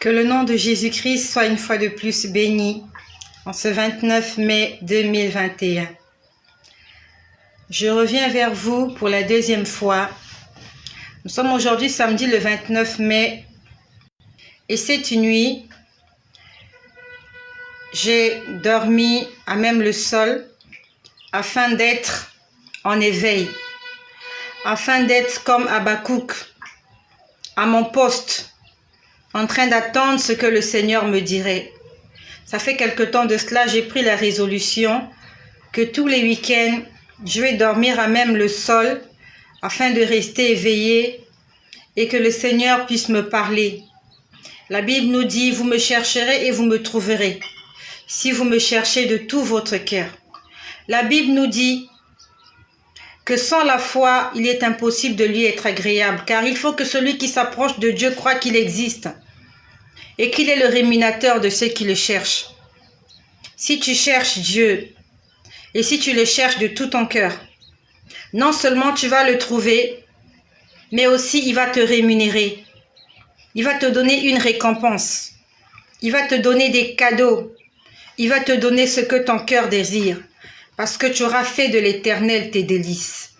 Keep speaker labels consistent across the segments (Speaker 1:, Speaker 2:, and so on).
Speaker 1: Que le nom de Jésus-Christ soit une fois de plus béni en ce 29 mai 2021. Je reviens vers vous pour la deuxième fois. Nous sommes aujourd'hui samedi le 29 mai et cette nuit, j'ai dormi à même le sol afin d'être en éveil, afin d'être comme Habakkuk à mon poste, en train d'attendre ce que le Seigneur me dirait. Ça fait quelque temps de cela, j'ai pris la résolution que tous les week-ends, je vais dormir à même le sol afin de rester éveillé et que le Seigneur puisse me parler. La Bible nous dit, vous me chercherez et vous me trouverez, si vous me cherchez de tout votre cœur. La Bible nous dit que sans la foi, il est impossible de lui être agréable, car il faut que celui qui s'approche de Dieu croit qu'il existe et qu'il est le rémunérateur de ceux qui le cherchent. Si tu cherches Dieu et si tu le cherches de tout ton cœur, non seulement tu vas le trouver, mais aussi il va te rémunérer. Il va te donner une récompense. Il va te donner des cadeaux. Il va te donner ce que ton cœur désire, parce que tu auras fait de l'Éternel tes délices.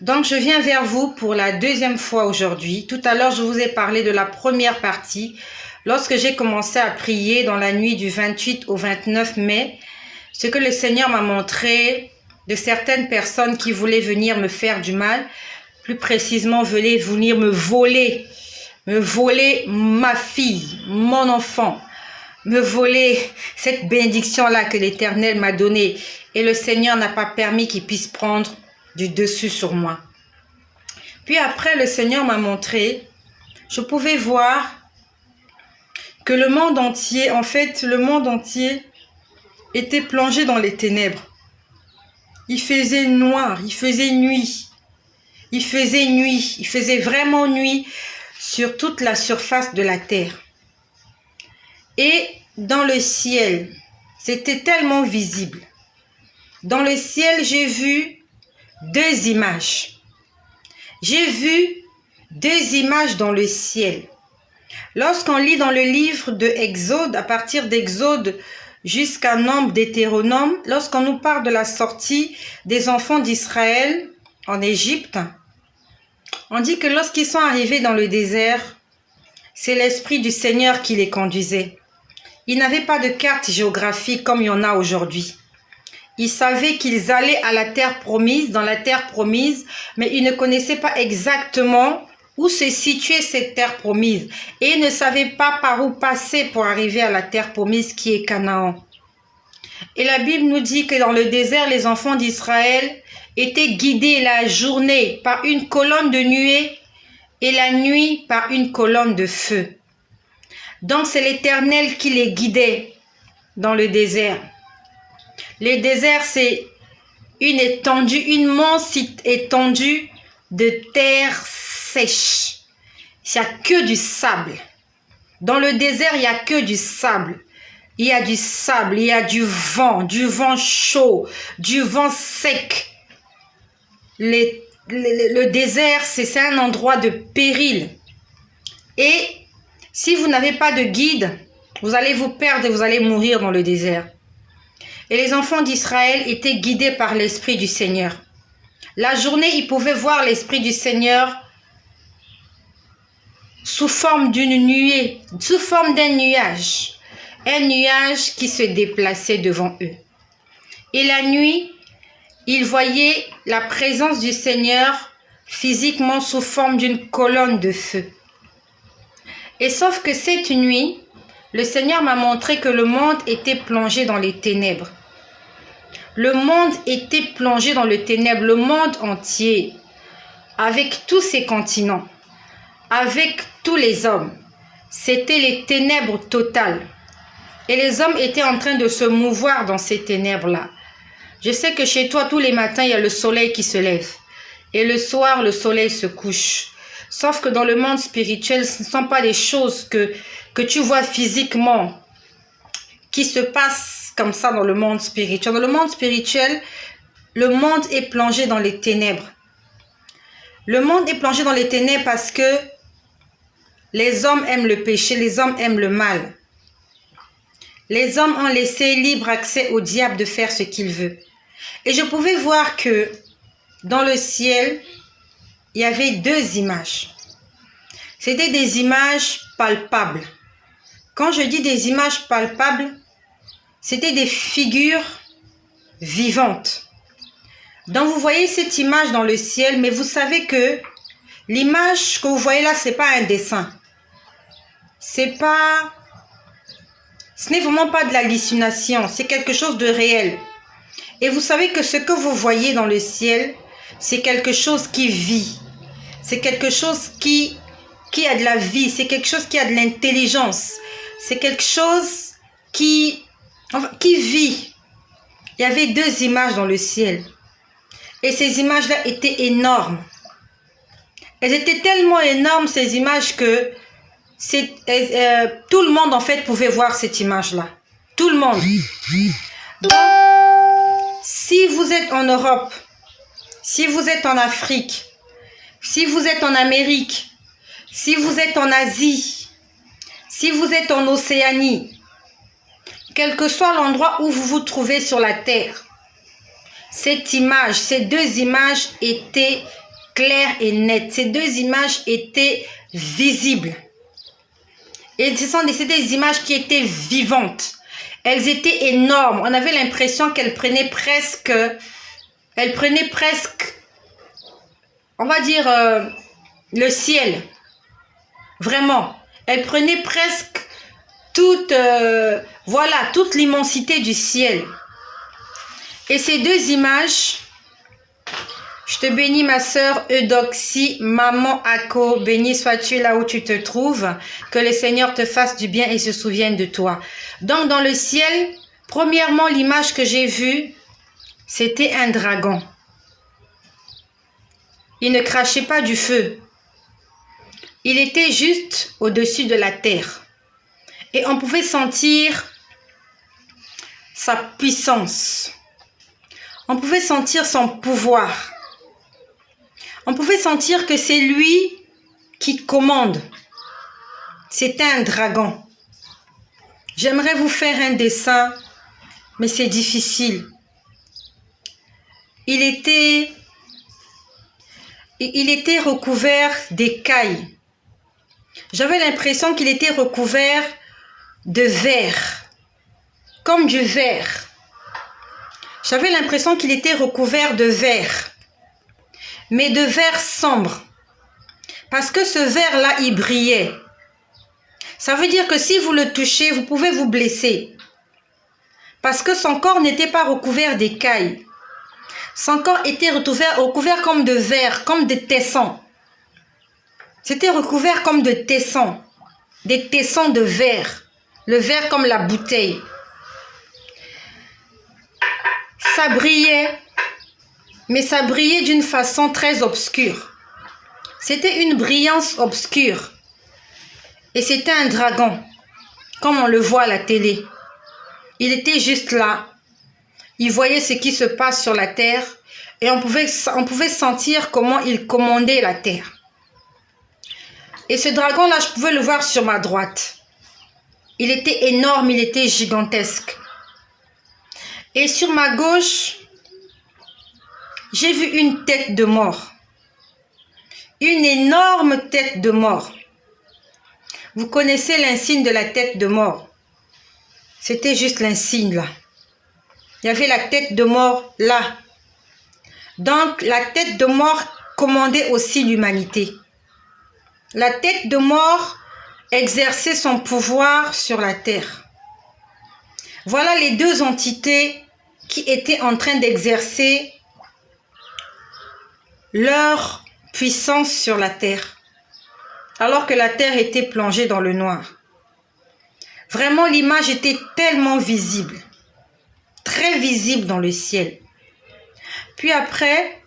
Speaker 1: Donc je viens vers vous pour la deuxième fois aujourd'hui. Tout à l'heure, je vous ai parlé de la première partie, lorsque j'ai commencé à prier dans la nuit du 28 au 29 mai, ce que le Seigneur m'a montré de certaines personnes qui voulaient venir me faire du mal, plus précisément voulaient venir me voler ma fille, mon enfant, me voler cette bénédiction-là que l'Éternel m'a donnée. Et le Seigneur n'a pas permis qu'il puisse prendre du dessus sur moi. Puis après, le Seigneur m'a montré, je pouvais voir que le monde entier, était plongé dans les ténèbres. Il faisait noir, il faisait nuit. Il faisait vraiment nuit sur toute la surface de la terre. Et dans le ciel, c'était tellement visible. Dans le ciel, j'ai vu deux images. J'ai vu deux images dans le ciel. Lorsqu'on lit dans le livre de Exode, à partir d'Exode jusqu'à Nombre, Deutéronome, lorsqu'on nous parle de la sortie des enfants d'Israël en Égypte, on dit que lorsqu'ils sont arrivés dans le désert, c'est l'Esprit du Seigneur qui les conduisait. Ils n'avaient pas de carte géographique comme il y en a aujourd'hui. Ils savaient qu'ils allaient à la terre promise, dans la terre promise, mais ils ne connaissaient pas exactement où se situait cette terre promise. Et ils ne savaient pas par où passer pour arriver à la terre promise qui est Canaan. Et la Bible nous dit que dans le désert, les enfants d'Israël étaient guidés la journée par une colonne de nuée et la nuit par une colonne de feu. Donc c'est l'Éternel qui les guidait dans le désert. Le désert, c'est une étendue, une immense étendue de terre sèche. Il n'y a que du sable. Dans le désert, il n'y a que du sable. Il y a du sable, il y a du vent chaud, du vent sec. Le désert, c'est un endroit de péril. Et si vous n'avez pas de guide, vous allez vous perdre et vous allez mourir dans le désert. Et les enfants d'Israël étaient guidés par l'Esprit du Seigneur. La journée, ils pouvaient voir l'Esprit du Seigneur sous forme d'une nuée, sous forme d'un nuage. Un nuage qui se déplaçait devant eux. Et la nuit, ils voyaient la présence du Seigneur physiquement sous forme d'une colonne de feu. Et sauf que cette nuit, le Seigneur m'a montré que le monde était plongé dans les ténèbres. Le monde était plongé dans les ténèbres, le monde entier, avec tous ses continents, avec tous les hommes. C'était les ténèbres totales. Et les hommes étaient en train de se mouvoir dans ces ténèbres-là. Je sais que chez toi, tous les matins, il y a le soleil qui se lève. Et le soir, le soleil se couche. Sauf que dans le monde spirituel, ce ne sont pas des choses que tu vois physiquement qui se passent comme ça dans le monde spirituel. Dans le monde spirituel, le monde est plongé dans les ténèbres. Le monde est plongé dans les ténèbres parce que Les hommes aiment le péché, les hommes aiment le mal. Les hommes ont laissé libre accès au diable de faire ce qu'il veut. Et je pouvais voir que dans le ciel, il y avait deux images. C'était des images palpables. Quand je dis des images palpables, c'était des figures vivantes. Donc vous voyez cette image dans le ciel, mais vous savez que l'image que vous voyez là, ce n'est pas un dessin. Ce n'est vraiment pas de l'hallucination, c'est quelque chose de réel. Et vous savez que ce que vous voyez dans le ciel, c'est quelque chose qui vit. C'est quelque chose qui a de la vie, c'est quelque chose qui a de l'intelligence. C'est quelque chose qui vit. Il y avait deux images dans le ciel. Et ces images-là étaient énormes. Elles étaient tellement énormes, ces images, que tout le monde, en fait, pouvait voir cette image-là. Tout le monde. Donc, si vous êtes en Europe, si vous êtes en Afrique, si vous êtes en Amérique, si vous êtes en Asie, si vous êtes en Océanie, quel que soit l'endroit où vous vous trouvez sur la terre, cette image, ces deux images étaient claires et nettes. Ces deux images étaient visibles. Et c'était des images qui étaient vivantes. Elles étaient énormes. On avait l'impression qu'elles prenaient presque, on va dire, le ciel. Vraiment. Elles prenaient presque toute l'immensité du ciel. Et ces deux images, je te bénis ma sœur Eudoxie, maman Ako, béni sois-tu là où tu te trouves, que le Seigneur te fasse du bien et se souvienne de toi. Donc dans le ciel, premièrement l'image que j'ai vue, c'était un dragon. Il ne crachait pas du feu. Il était juste au-dessus de la terre. Et on pouvait sentir sa puissance. On pouvait sentir son pouvoir. On pouvait sentir que c'est lui qui commande. C'était un dragon. J'aimerais vous faire un dessin, mais c'est difficile. Il était recouvert d'écailles. J'avais l'impression qu'il était recouvert de verre, comme du verre. J'avais l'impression qu'il était recouvert de verre, mais de verre sombre. Parce que ce verre-là, il brillait. Ça veut dire que si vous le touchez, vous pouvez vous blesser. Parce que son corps n'était pas recouvert d'écailles. Son corps était recouvert comme de verre, comme de tessons. C'était recouvert comme de tessons. Des tessons de verre. Le verre comme la bouteille. Ça brillait, mais ça brillait d'une façon très obscure. C'était une brillance obscure. Et c'était un dragon, comme on le voit à la télé. Il était juste là. Il voyait ce qui se passe sur la terre et on pouvait sentir comment il commandait la terre. Et ce dragon-là, je pouvais le voir sur ma droite. Il était énorme, il était gigantesque. Et sur ma gauche, j'ai vu une tête de mort. Une énorme tête de mort. Vous connaissez l'insigne de la tête de mort. C'était juste l'insigne là. Il y avait la tête de mort là. Donc la tête de mort commandait aussi l'humanité. La tête de mort exerçait son pouvoir sur la terre. Voilà les deux entités qui étaient en train d'exercer leur puissance sur la terre, alors que la terre était plongée dans le noir. Vraiment, l'image était tellement visible, très visible dans le ciel. Puis après,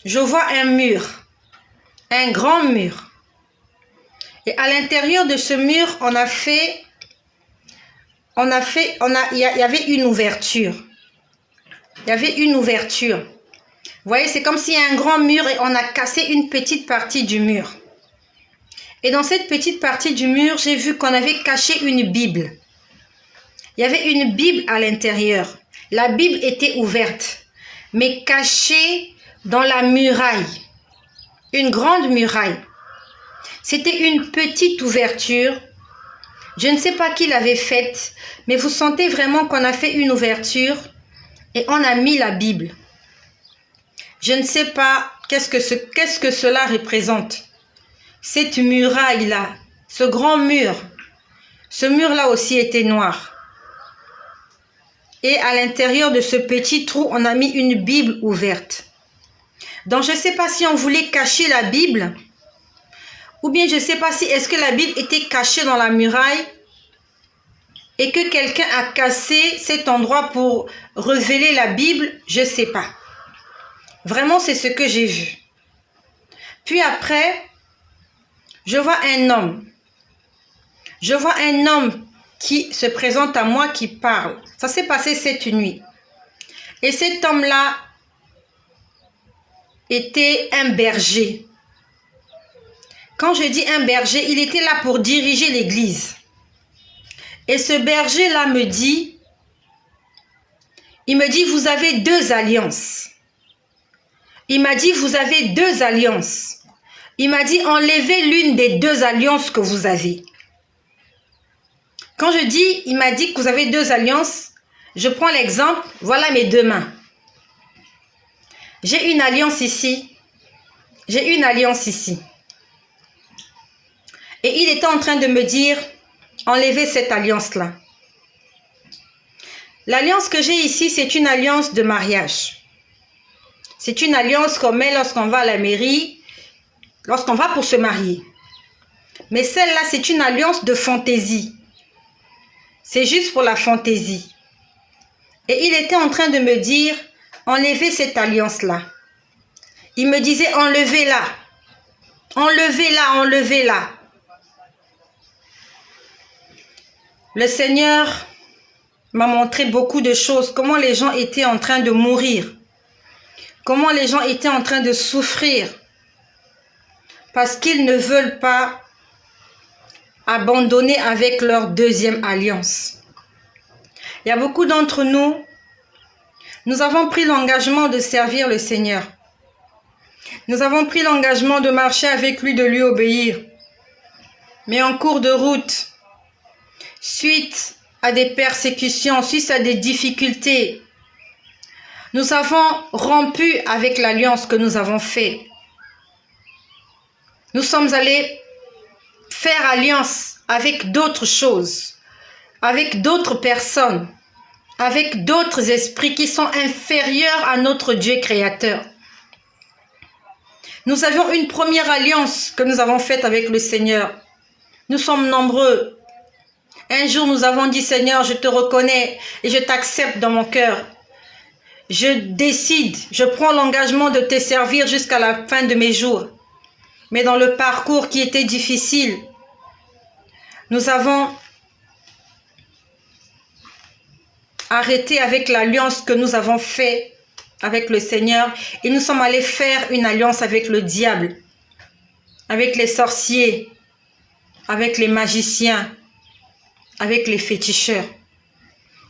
Speaker 1: je vois un mur, un grand mur. Et à l'intérieur de ce mur, il y avait une ouverture. Il y avait une ouverture. Vous voyez, c'est comme s'il y a un grand mur et on a cassé une petite partie du mur. Et dans cette petite partie du mur, j'ai vu qu'on avait caché une Bible. Il y avait une Bible à l'intérieur. La Bible était ouverte, mais cachée dans la muraille. Une grande muraille. C'était une petite ouverture. Je ne sais pas qui l'avait faite, mais vous sentez vraiment qu'on a fait une ouverture et on a mis la Bible. Je ne sais pas qu'est-ce que cela représente. Cette muraille-là, ce grand mur, ce mur-là aussi était noir. Et à l'intérieur de ce petit trou, on a mis une Bible ouverte. Donc je ne sais pas si on voulait cacher la Bible, ou bien je ne sais pas si est-ce que la Bible était cachée dans la muraille et que quelqu'un a cassé cet endroit pour révéler la Bible, je ne sais pas. Vraiment, c'est ce que j'ai vu. Puis après, je vois un homme. Je vois un homme qui se présente à moi, qui parle. Ça s'est passé cette nuit. Et cet homme-là était un berger. Quand je dis un berger, il était là pour diriger l'église. Et ce berger-là me dit, vous avez 2 alliances. Il m'a dit, vous avez 2 alliances. Il m'a dit, enlevez l'une des 2 alliances que vous avez. Quand je dis, il m'a dit que vous avez 2 alliances, je prends l'exemple, voilà mes 2 mains. J'ai une alliance ici. J'ai une alliance ici. Et il était en train de me dire, enlevez cette alliance-là. L'alliance que j'ai ici, c'est une alliance de mariage. C'est une alliance qu'on met lorsqu'on va à la mairie, lorsqu'on va pour se marier. Mais celle-là, c'est une alliance de fantaisie. C'est juste pour la fantaisie. Et il était en train de me dire, enlevez cette alliance-là. Il me disait, enlevez-la. Enlevez-la, enlevez-la. Le Seigneur m'a montré beaucoup de choses, comment les gens étaient en train de mourir, comment les gens étaient en train de souffrir, parce qu'ils ne veulent pas abandonner avec leur 2e alliance. Il y a beaucoup d'entre nous, nous avons pris l'engagement de servir le Seigneur. Nous avons pris l'engagement de marcher avec lui, de lui obéir. Mais en cours de route, suite à des persécutions, suite à des difficultés, nous avons rompu avec l'alliance que nous avons faite. Nous sommes allés faire alliance avec d'autres choses, avec d'autres personnes, avec d'autres esprits qui sont inférieurs à notre Dieu créateur. Nous avions une première alliance que nous avons faite avec le Seigneur. Nous sommes nombreux. Un jour, nous avons dit, Seigneur, je te reconnais et je t'accepte dans mon cœur. Je décide, je prends l'engagement de te servir jusqu'à la fin de mes jours. Mais dans le parcours qui était difficile, nous avons arrêté avec l'alliance que nous avons faite avec le Seigneur et nous sommes allés faire une alliance avec le diable, avec les sorciers, avec les magiciens, avec les féticheurs.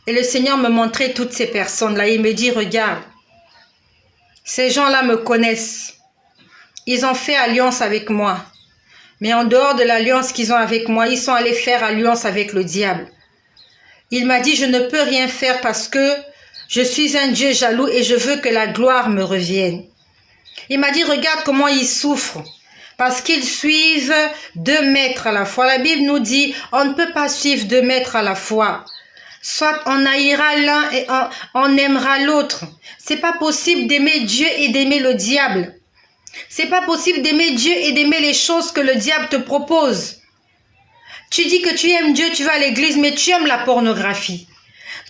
Speaker 1: Et le Seigneur me montrait toutes ces personnes-là. Il me dit, regarde, ces gens-là me connaissent. Ils ont fait alliance avec moi. Mais en dehors de l'alliance qu'ils ont avec moi, ils sont allés faire alliance avec le diable. Il m'a dit, je ne peux rien faire parce que je suis un Dieu jaloux et je veux que la gloire me revienne. Il m'a dit, regarde comment ils souffrent. Parce qu'ils suivent 2 maîtres à la fois. La Bible nous dit, on ne peut pas suivre 2 maîtres à la fois. Soit on haïra l'un et on aimera l'autre. C'est pas possible d'aimer Dieu et d'aimer le diable. C'est pas possible d'aimer Dieu et d'aimer les choses que le diable te propose. Tu dis que tu aimes Dieu, tu vas à l'église, mais tu aimes la pornographie.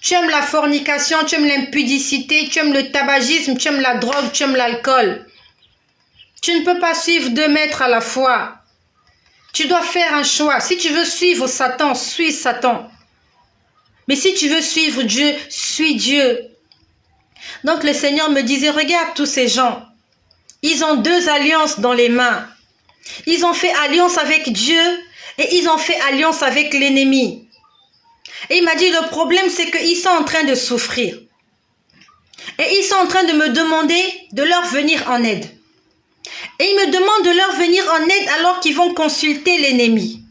Speaker 1: Tu aimes la fornication, tu aimes l'impudicité, tu aimes le tabagisme, tu aimes la drogue, tu aimes l'alcool. Tu ne peux pas suivre 2 maîtres à la fois. Tu dois faire un choix. Si tu veux suivre Satan, suis Satan. Mais si tu veux suivre Dieu, suis Dieu. Donc le Seigneur me disait, regarde tous ces gens. Ils ont 2 alliances dans les mains. Ils ont fait alliance avec Dieu et ils ont fait alliance avec l'ennemi. Et il m'a dit, le problème, c'est qu'ils sont en train de souffrir. Et ils sont en train de me demander de leur venir en aide. Et ils me demandent de leur venir en aide alors qu'ils vont consulter l'ennemi.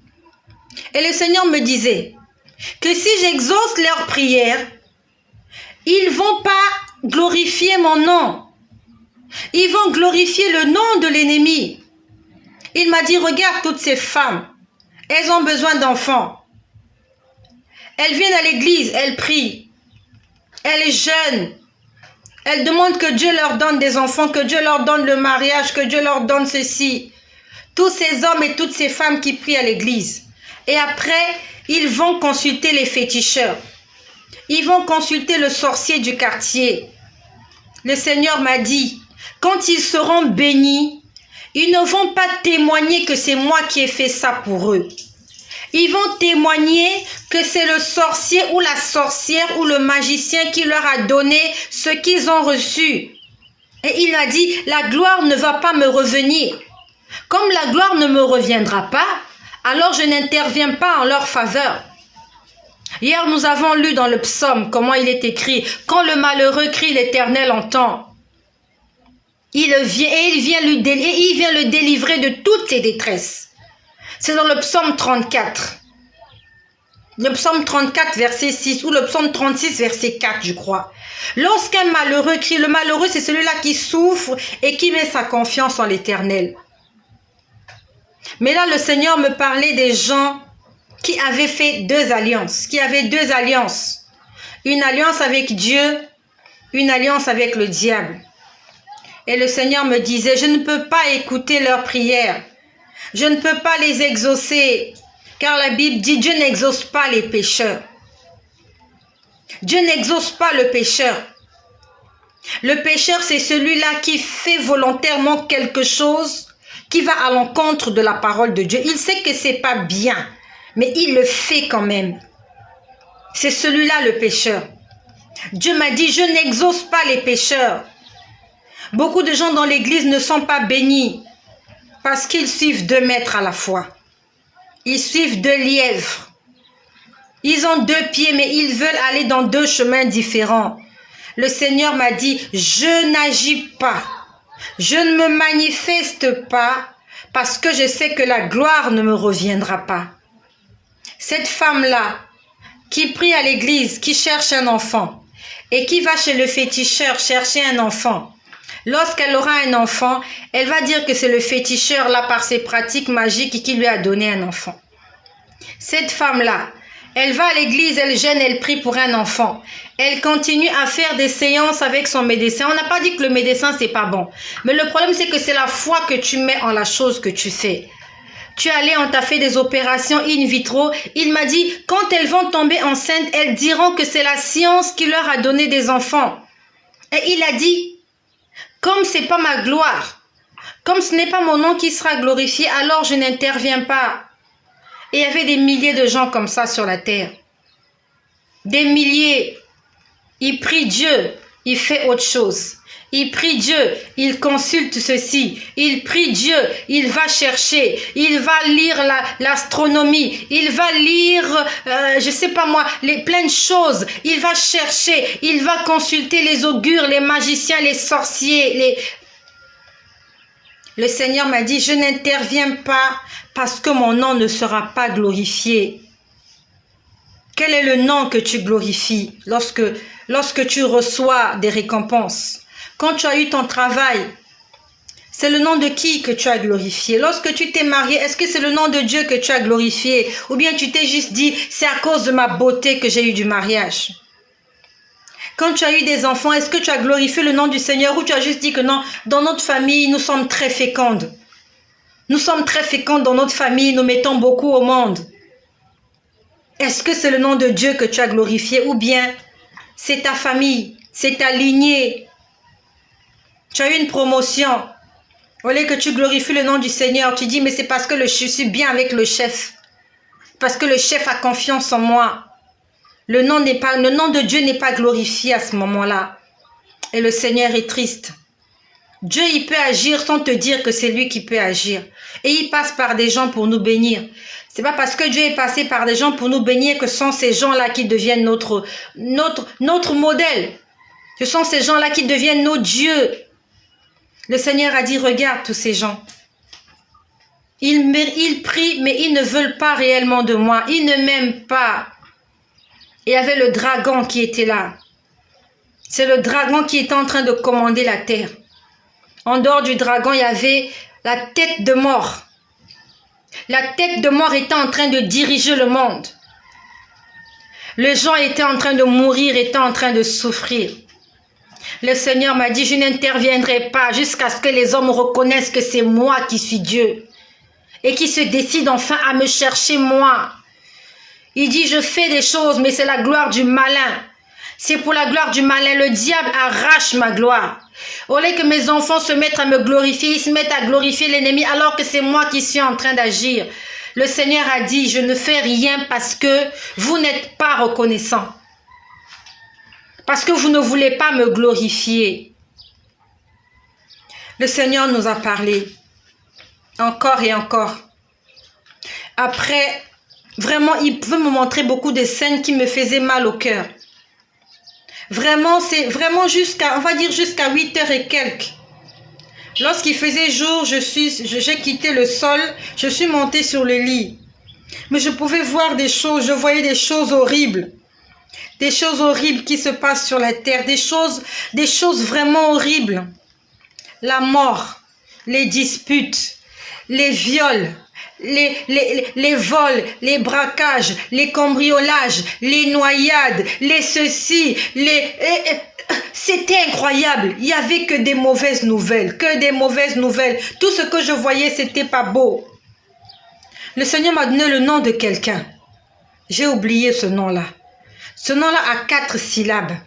Speaker 1: Et le Seigneur me disait que si j'exauce leurs prières, ils ne vont pas glorifier mon nom. Ils vont glorifier le nom de l'ennemi. Il m'a dit, regarde toutes ces femmes. Elles ont besoin d'enfants. Elles viennent à l'église, elles prient. Elles jeûnent. Elles demandent que Dieu leur donne des enfants, que Dieu leur donne le mariage, que Dieu leur donne ceci. Tous ces hommes et toutes ces femmes qui prient à l'église. Et après, ils vont consulter les féticheurs. Ils vont consulter le sorcier du quartier. Le Seigneur m'a dit, quand ils seront bénis, ils ne vont pas témoigner que c'est moi qui ai fait ça pour eux. Ils vont témoigner que c'est le sorcier ou la sorcière ou le magicien qui leur a donné ce qu'ils ont reçu. Et il a dit, la gloire ne va pas me revenir. Comme la gloire ne me reviendra pas, alors je n'interviens pas en leur faveur. Hier, nous avons lu dans le psaume comment il est écrit, quand le malheureux crie, l'Éternel entend. Il vient le délivrer de toutes ses détresses. C'est dans le psaume 34. Le psaume 34, verset 6, ou le psaume 36, verset 4, je crois. Lorsqu'un malheureux crie, le malheureux, c'est celui-là qui souffre et qui met sa confiance en l'Éternel. Mais là, le Seigneur me parlait des gens qui avaient fait deux alliances, Une alliance avec Dieu, une alliance avec le diable. Et le Seigneur me disait, je ne peux pas écouter leurs prières. Je ne peux pas les exaucer, car la Bible dit, Dieu n'exauce pas les pécheurs. Dieu n'exauce pas le pécheur. Le pécheur, c'est celui-là qui fait volontairement quelque chose qui va à l'encontre de la parole de Dieu. Il sait que c'est pas bien, mais il le fait quand même. C'est celui-là le pécheur. Dieu m'a dit, je n'exauce pas les pécheurs. Beaucoup de gens dans l'église ne sont pas bénis parce qu'ils suivent 2 maîtres à la fois. Ils suivent 2 lièvres. Ils ont 2 pieds, mais ils veulent aller dans 2 chemins différents. Le Seigneur m'a dit, je n'agis pas. Je ne me manifeste pas parce que je sais que la gloire ne me reviendra pas. Cette femme-là, qui prie à l'église, qui cherche un enfant et qui va chez le féticheur chercher un enfant, lorsqu'elle aura un enfant, elle va dire que c'est le féticheur là par ses pratiques magiques qui lui a donné un enfant. Cette femme-là, elle va à l'église, elle jeûne, elle prie pour un enfant. Elle continue à faire des séances avec son médecin. On n'a pas dit que le médecin, c'est pas bon. Mais le problème, c'est que c'est la foi que tu mets en la chose que tu fais. Tu es allé, on t'a fait des opérations in vitro. Il m'a dit, quand elles vont tomber enceintes, elles diront que c'est la science qui leur a donné des enfants. Et il a dit, comme c'est pas ma gloire, comme ce n'est pas mon nom qui sera glorifié, alors je n'interviens pas. Et il y avait des milliers de gens comme ça sur la terre. Des milliers. Il prie Dieu, il fait autre chose. Il prie Dieu, il consulte ceci. Il prie Dieu, il va chercher. Il va lire l'astronomie. Il va lire, je sais pas moi, plein de choses. Il va chercher. Il va consulter les augures, les magiciens, les sorciers. Le Seigneur m'a dit, je n'interviens pas parce que mon nom ne sera pas glorifié. Quel est le nom que tu glorifies lorsque tu reçois des récompenses? Quand tu as eu ton travail, c'est le nom de qui que tu as glorifié? Lorsque tu t'es marié, est-ce que c'est le nom de Dieu que tu as glorifié? Ou bien tu t'es juste dit, c'est à cause de ma beauté que j'ai eu du mariage? Quand tu as eu des enfants, est-ce que tu as glorifié le nom du Seigneur ou tu as juste dit que non, dans notre famille, nous sommes très fécondes. Nous sommes très fécondes dans notre famille, nous mettons beaucoup au monde. Est-ce que c'est le nom de Dieu que tu as glorifié ou bien c'est ta famille, c'est ta lignée? Tu as eu une promotion. Au lieu que tu glorifies le nom du Seigneur, tu dis mais c'est parce que je suis bien avec le chef. Parce que le chef a confiance en moi. Le nom de Dieu n'est pas glorifié à ce moment-là. Et le Seigneur est triste. Dieu, il peut agir sans te dire que c'est lui qui peut agir. Et il passe par des gens pour nous bénir. C'est pas parce que Dieu est passé par des gens pour nous bénir que ce sont ces gens-là qui deviennent notre modèle. Ce sont ces gens-là qui deviennent nos dieux. Le Seigneur a dit, regarde tous ces gens. Ils prient, mais ils ne veulent pas réellement de moi. Ils ne m'aiment pas. Et il y avait le dragon qui était là. C'est le dragon qui était en train de commander la terre. En dehors du dragon, il y avait la tête de mort. La tête de mort était en train de diriger le monde. Les gens étaient en train de mourir, étaient en train de souffrir. Le Seigneur m'a dit, je n'interviendrai pas jusqu'à ce que les hommes reconnaissent que c'est moi qui suis Dieu. Et qui se décident enfin à me chercher moi. Il dit, je fais des choses, mais c'est la gloire du malin. C'est pour la gloire du malin. Le diable arrache ma gloire. Au lieu que mes enfants se mettent à me glorifier, ils se mettent à glorifier l'ennemi alors que c'est moi qui suis en train d'agir. Le Seigneur a dit, je ne fais rien parce que vous n'êtes pas reconnaissant. Parce que vous ne voulez pas me glorifier. Le Seigneur nous a parlé. Encore et encore. Après, vraiment, il veut me montrer beaucoup de scènes qui me faisaient mal au cœur. Vraiment, c'est vraiment jusqu'à, on va dire jusqu'à 8h et quelques. Lorsqu'il faisait jour, j'ai quitté le sol, je suis montée sur le lit. Mais je pouvais voir des choses, je voyais des choses horribles. Des choses horribles qui se passent sur la terre, des choses vraiment horribles. La mort, les disputes, les viols, les vols, les braquages, les cambriolages, les noyades, les ceci, c'était incroyable. Il n'y avait que des mauvaises nouvelles, que des mauvaises nouvelles. Tout ce que je voyais, c'était pas beau. Le Seigneur m'a donné le nom de quelqu'un. J'ai oublié ce nom-là. Ce nom-là a 4 syllabes.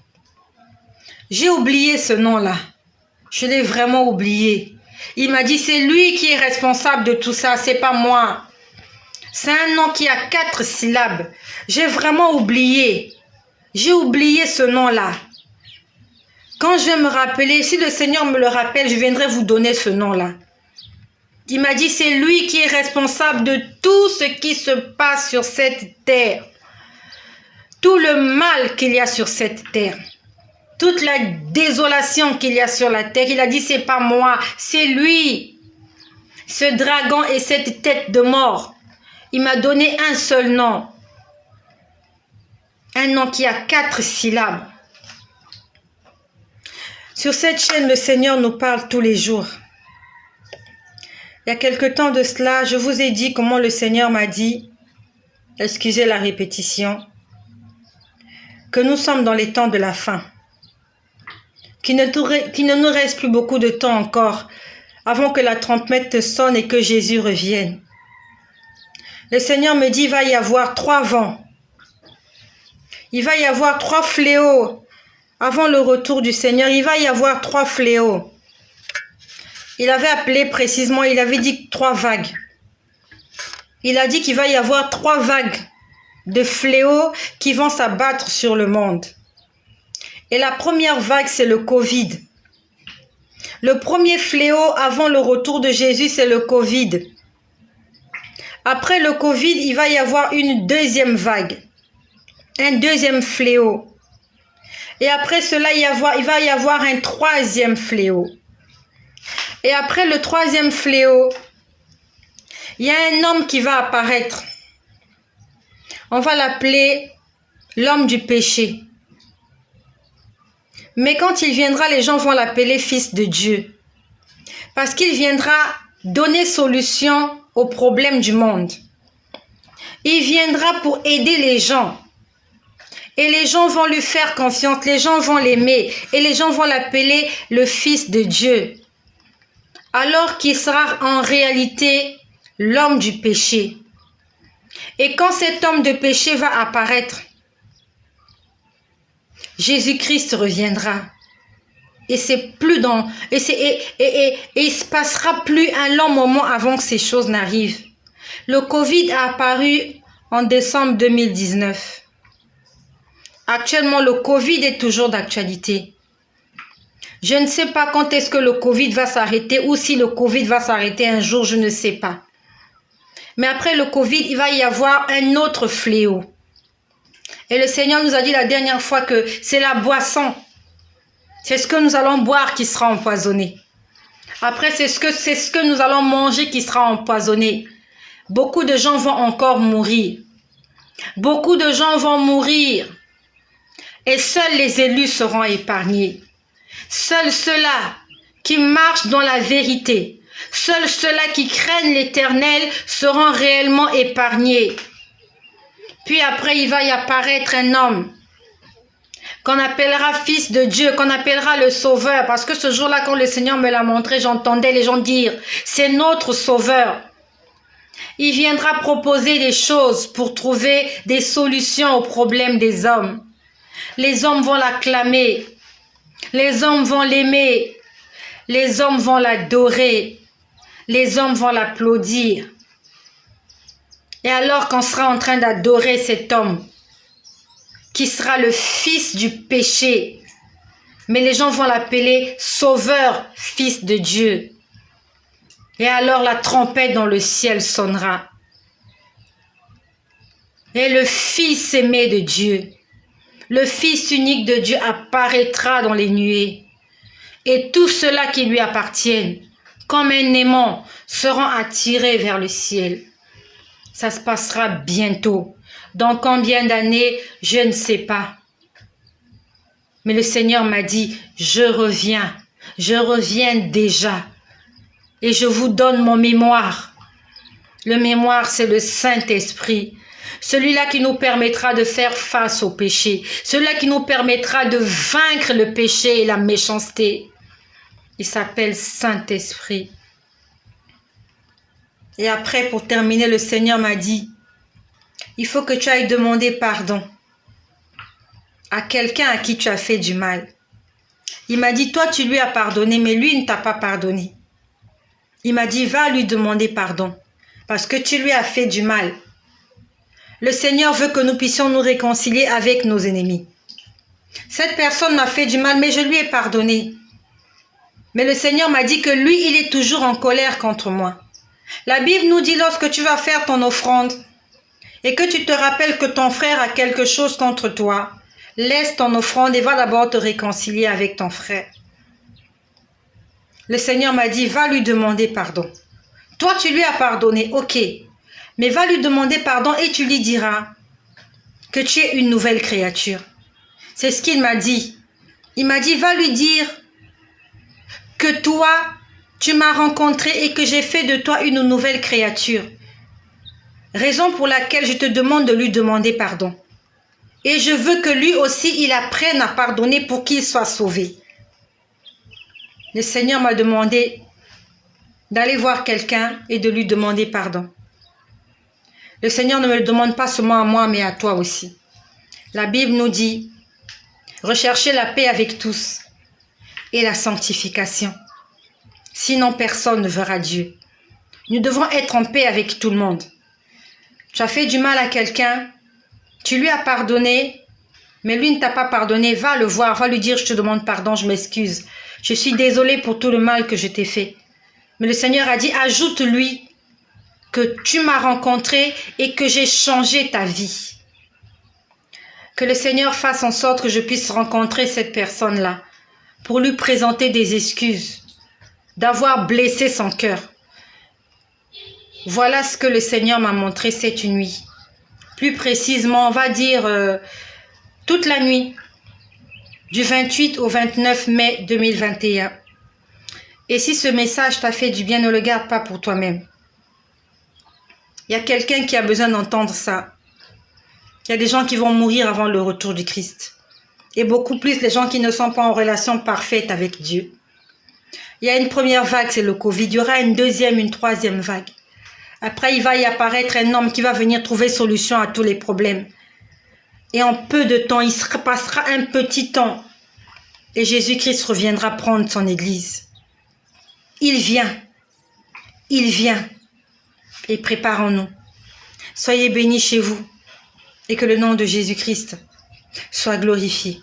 Speaker 1: J'ai oublié ce nom-là. Je l'ai vraiment oublié. Il m'a dit, c'est lui qui est responsable de tout ça, c'est pas moi. C'est un nom qui a 4 syllabes. J'ai vraiment oublié. J'ai oublié ce nom-là. Quand je vais me rappeler, si le Seigneur me le rappelle, je viendrai vous donner ce nom-là. Il m'a dit, c'est lui qui est responsable de tout ce qui se passe sur cette terre. Tout le mal qu'il y a sur cette terre. Toute la désolation qu'il y a sur la terre. Il a dit, c'est pas moi, c'est lui. Ce dragon et cette tête de mort. Il m'a donné un seul nom. Un nom qui a 4 syllabes. Sur cette chaîne, le Seigneur nous parle tous les jours. Il y a quelque temps de cela, je vous ai dit comment le Seigneur m'a dit, excusez la répétition, que nous sommes dans les temps de la fin. Qu'il ne nous reste plus beaucoup de temps encore avant que la trompette sonne et que Jésus revienne. Le Seigneur me dit, il va y avoir 3 vents. Il va y avoir 3 fléaux avant le retour du Seigneur. Il va y avoir 3 fléaux. Il avait appelé précisément, il avait dit 3 vagues. Il a dit qu'il va y avoir 3 vagues de fléaux qui vont s'abattre sur le monde. Et la première vague, c'est le Covid. Le premier fléau avant le retour de Jésus, c'est le Covid. Après le Covid, il va y avoir une deuxième vague. Un deuxième fléau. Et après cela, il va y avoir un 3e fléau. Et après le 3e fléau, il y a un homme qui va apparaître. On va l'appeler l'homme du péché. Mais quand il viendra, les gens vont l'appeler fils de Dieu. Parce qu'il viendra donner solution aux problèmes du monde. Il viendra pour aider les gens. Et les gens vont lui faire confiance, les gens vont l'aimer. Et les gens vont l'appeler le fils de Dieu. Alors qu'il sera en réalité l'homme du péché. Et quand cet homme de péché va apparaître, Jésus-Christ reviendra. Et c'est plus dans il se passera plus un long moment avant que ces choses n'arrivent. Le Covid a apparu en décembre 2019. Actuellement, le Covid est toujours d'actualité. Je ne sais pas quand est-ce que le Covid va s'arrêter ou si le Covid va s'arrêter un jour, je ne sais pas. Mais après le Covid, il va y avoir un autre fléau. Et le Seigneur nous a dit la dernière fois que c'est la boisson. C'est ce que nous allons boire qui sera empoisonné. Après, c'est ce que nous allons manger qui sera empoisonné. Beaucoup de gens vont encore mourir. Beaucoup de gens vont mourir. Et seuls les élus seront épargnés. Seuls ceux-là qui marchent dans la vérité, seuls ceux-là qui craignent l'Éternel seront réellement épargnés. Puis après, il va y apparaître un homme qu'on appellera fils de Dieu, qu'on appellera le Sauveur. Parce que ce jour-là, quand le Seigneur me l'a montré, j'entendais les gens dire, c'est notre Sauveur. Il viendra proposer des choses pour trouver des solutions aux problèmes des hommes. Les hommes vont l'acclamer. Les hommes vont l'aimer. Les hommes vont l'adorer. Les hommes vont l'applaudir. Et alors qu'on sera en train d'adorer cet homme, qui sera le fils du péché, mais les gens vont l'appeler Sauveur, fils de Dieu. Et alors la trompette dans le ciel sonnera. Et le Fils aimé de Dieu, le Fils unique de Dieu apparaîtra dans les nuées. Et tous ceux-là qui lui appartiennent, comme un aimant, seront attirés vers le ciel. Ça se passera bientôt. Dans combien d'années, je ne sais pas. Mais le Seigneur m'a dit, je reviens déjà. Et je vous donne mon mémoire. Le mémoire, c'est le Saint-Esprit. Celui-là qui nous permettra de faire face au péché. Celui-là qui nous permettra de vaincre le péché et la méchanceté. Il s'appelle Saint-Esprit. Et après, pour terminer, le Seigneur m'a dit, il faut que tu ailles demander pardon à quelqu'un à qui tu as fait du mal. Il m'a dit, toi tu lui as pardonné, mais lui ne t'a pas pardonné. Il m'a dit, va lui demander pardon, parce que tu lui as fait du mal. Le Seigneur veut que nous puissions nous réconcilier avec nos ennemis. Cette personne m'a fait du mal, mais je lui ai pardonné. Mais le Seigneur m'a dit que lui, il est toujours en colère contre moi. La Bible nous dit, lorsque tu vas faire ton offrande, et que tu te rappelles que ton frère a quelque chose contre toi, laisse ton offrande et va d'abord te réconcilier avec ton frère. Le Seigneur m'a dit, va lui demander pardon. Toi, tu lui as pardonné, ok. Mais va lui demander pardon et tu lui diras que tu es une nouvelle créature. C'est ce qu'il m'a dit. Il m'a dit, va lui dire que toi, tu m'as rencontré et que j'ai fait de toi une nouvelle créature. Raison pour laquelle je te demande de lui demander pardon. Et je veux que lui aussi, il apprenne à pardonner pour qu'il soit sauvé. Le Seigneur m'a demandé d'aller voir quelqu'un et de lui demander pardon. Le Seigneur ne me le demande pas seulement à moi, mais à toi aussi. La Bible nous dit, recherchez la paix avec tous et la sanctification. Sinon, personne ne verra Dieu. Nous devons être en paix avec tout le monde. Tu as fait du mal à quelqu'un, tu lui as pardonné, mais lui ne t'a pas pardonné. Va le voir, va lui dire, je te demande pardon, je m'excuse. Je suis désolée pour tout le mal que je t'ai fait. Mais le Seigneur a dit, ajoute-lui que tu m'as rencontré et que j'ai changé ta vie. Que le Seigneur fasse en sorte que je puisse rencontrer cette personne-là pour lui présenter des excuses, d'avoir blessé son cœur. Voilà ce que le Seigneur m'a montré cette nuit. Plus précisément, on va dire toute la nuit, du 28 au 29 mai 2021. Et si ce message t'a fait du bien, ne le garde pas pour toi-même. Il y a quelqu'un qui a besoin d'entendre ça. Il y a des gens qui vont mourir avant le retour du Christ. Et beaucoup plus les gens qui ne sont pas en relation parfaite avec Dieu. Il y a une première vague, c'est le Covid. Il y aura une deuxième, une troisième vague. Après, il va y apparaître un homme qui va venir trouver solution à tous les problèmes. Et en peu de temps, il se passera un petit temps. Et Jésus-Christ reviendra prendre son église. Il vient. Il vient. Et préparons-nous. Soyez bénis chez vous. Et que le nom de Jésus-Christ soit glorifié.